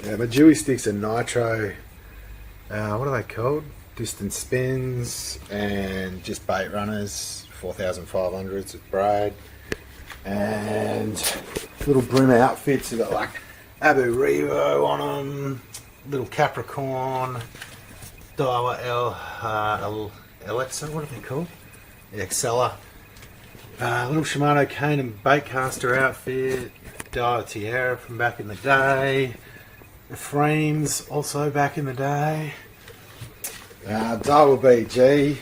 Yeah, my Dewey sticks are nitro. What are they called? Distance spins and just bait runners, 4,500s with braid. And little brim outfits. They've got like Abu Revo on them, little Capricorn, Daiwa Alexa, what are they called? The Excella. Little Shimano cane and baitcaster outfit, Daiwa Tiara from back in the day. The frames also back in the day. Daiwa BG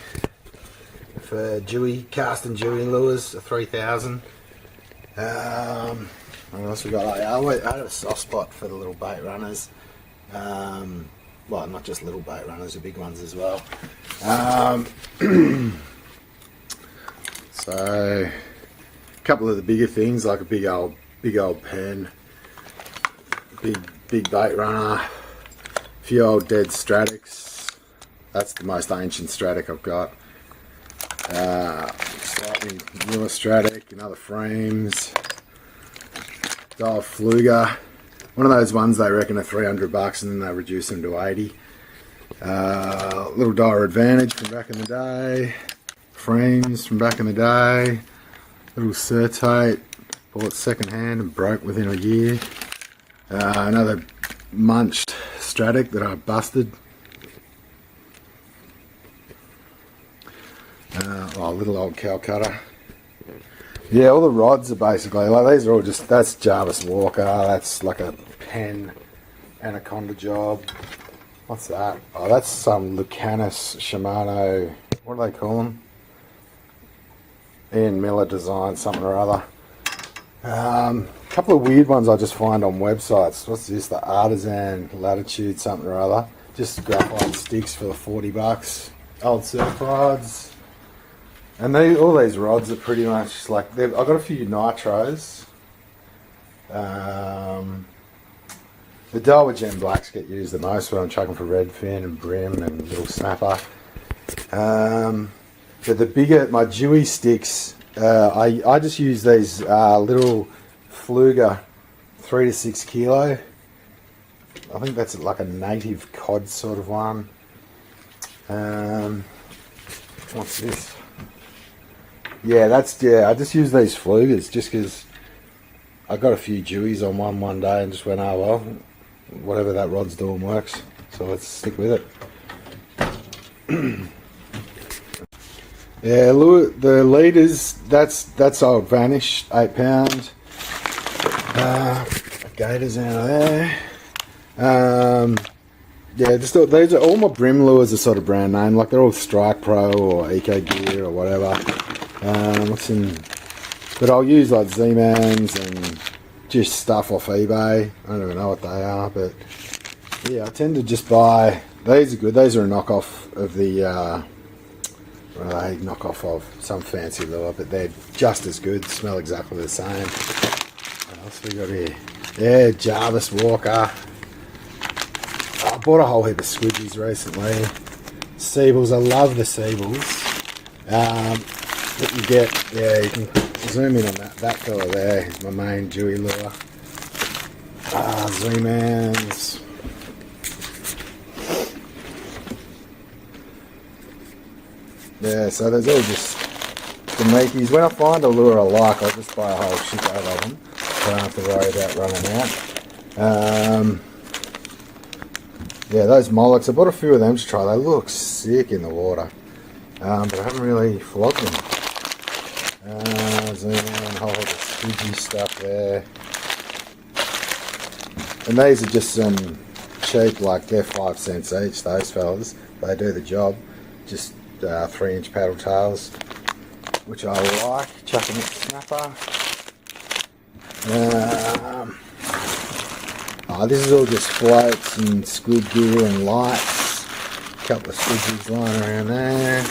for Dewey, casting Dewey lures, a 3000. What else we got? I had a soft spot for the little bait runners. Well, not just little bait runners, the big ones as well. So, a couple of the bigger things, like a big old pen, big bait runner, a few old dead Stradics. That's the most ancient Stradic I've got. Slightly newer Stradic in other frames. Daiwa Fluger. One of those ones they reckon are $300 and then they reduce them to 80. Little Daiwa Advantage from back in the day. Frames from back in the day. Little Certate. Bought second hand and broke within a year. Another munched Stradic that I busted. Oh, little old Calcutta. Yeah, all the rods are basically, like these are all just, that's Jarvis Walker, that's like a Penn Anaconda job. What's that? Oh, that's some Lucanus Shimano, what do they call them? Ian Miller design, something or other. A couple of weird ones I just find on websites. What's this? The Artisan Latitude, something or other. Just graphite sticks for the $40. Old surf rods. And all these rods are pretty much like, I've got a few nitros. The Daiwa Gem Blacks get used the most when I'm chucking for redfin and brim and little snapper. But the bigger, my Dewey sticks, I just use these little Fluger 3 to 6 kilo. I think that's like a native cod sort of one. What's this? Yeah, I just use these Flugers just because I got a few Deweys on one day and just went, oh well, whatever that rod's doing works, so let's stick with it. Yeah, the leaders, that's old Vanish, 8 pound. Gators out of there. Yeah, these are all my brim lures are sort of brand name, like they're all Strike Pro or Eco Gear or whatever. But I'll use like Z-Mans and just stuff off eBay. I don't even know what they are, but yeah, I tend to just buy, these are good, these are a knockoff of the, knockoff of some fancy lure, but they're just as good, smell exactly the same. What else we got here? Yeah, Jarvis Walker. I bought a whole heap of squidgies recently. Seables, I love the Seables. What you get, yeah, you can zoom in on that fella there, is my main Dewey lure. Z-Mans. Yeah, so there's all just the meaties. When I find a lure I like, I'll just buy a whole shitload of them, so I don't have to worry about running out. Yeah, those Molochs, I bought a few of them to try. They look sick in the water, but I haven't really flogged them. Zoom in, a whole lot of squidgy stuff there. And these are just some cheap, like they're 5 cents each, those fellas. They do the job. Just 3-inch paddle tails, which I like. Chucking it snapper. This is all just floats and squid gear and lights. A couple of squidgies lying around there.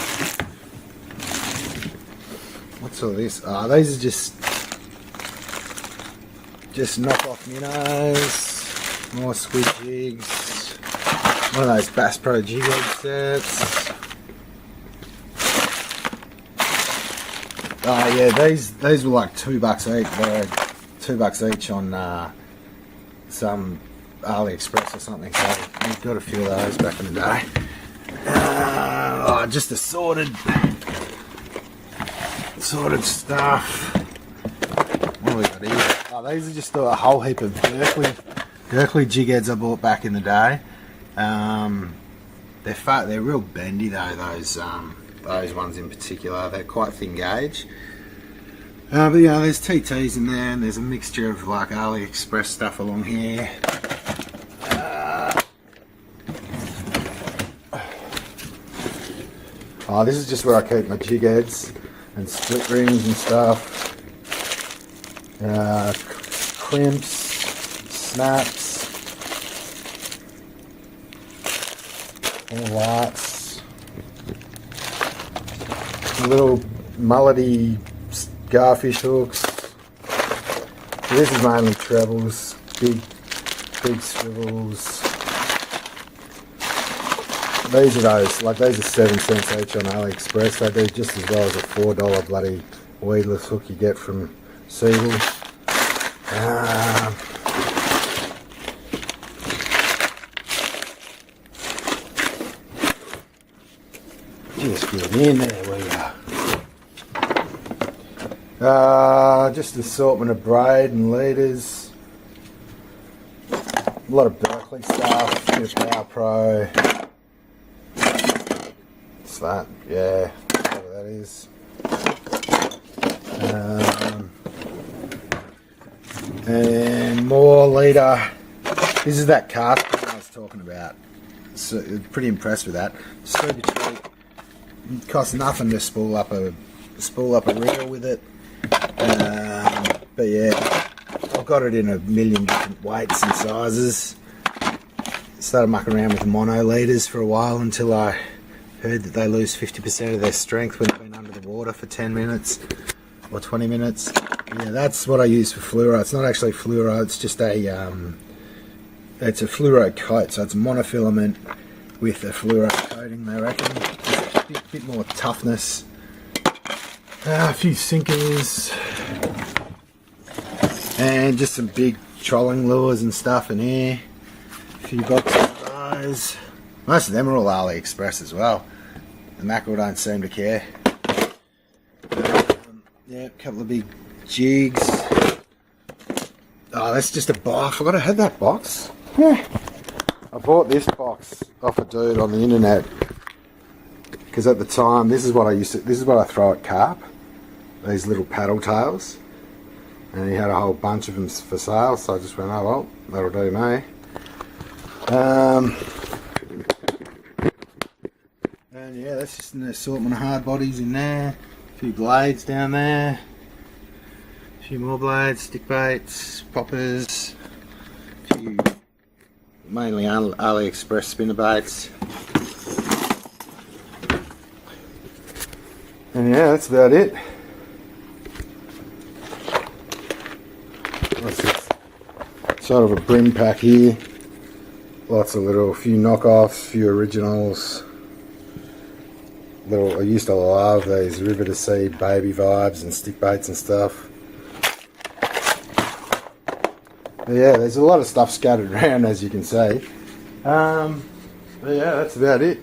What's all this? These are just knockoff minnows. More squid jigs. One of those Bass Pro jig head sets. Yeah, these were like $2 each. They're $2 each on some AliExpress or something, so we've got a few of those back in the day. Just assorted stuff. What do we got here? Oh, these are just a whole heap of Berkeley jig heads I bought back in the day. They're real bendy though, those ones in particular. They're quite thin gauge. But yeah, there's TTs in there, and there's a mixture of like AliExpress stuff along here. This is just where I keep my jig heads and split rings and stuff. Crimps, snaps, all lights, little mullety garfish hooks. So this is mainly trebles, big swivels. These are those, like these are 7 cents each on AliExpress. They do just as well as a $4 bloody weedless hook you get from Seagull. Just get in there we are. Just assortment of braid and leaders. A lot of Berkeley stuff, bit of Power Pro. What's that? Yeah, whatever that is. And more leader. This is that cast I was talking about. So pretty impressed with that. Super cheap. It costs nothing to spool up a reel with it. But yeah, I've got it in a million different weights and sizes. Started mucking around with mono leaders for a while until I heard that they lose 50% of their strength when they've been under the water for 10 minutes or 20 minutes. Yeah, that's what I use for fluoro. It's not actually fluoro, it's just it's a fluoro coat, so it's monofilament with a fluoro coating, they reckon. Just a bit more toughness. A few sinkers. And just some big trolling lures and stuff in here. A few boxes of those. Most of them are all AliExpress as well. The mackerel don't seem to care. Yeah, a couple of big jigs. Oh, that's just a box. I forgot I had that box. Yeah. I bought this box off a dude on the internet because at the time this is what I throw at carp. These little paddle tails. And he had a whole bunch of them for sale, so I just went, oh well, that'll do me. And yeah, that's just an assortment of hard bodies in there. A few blades down there. A few more blades, stick baits, poppers. A few mainly AliExpress spinner baits. And yeah, that's about it. What's this? Sort of a brim pack here. Lots of few knockoffs, few originals. I used to love these River to Sea baby vibes and stick baits and stuff. But yeah, there's a lot of stuff scattered around, as you can see. But yeah, that's about it.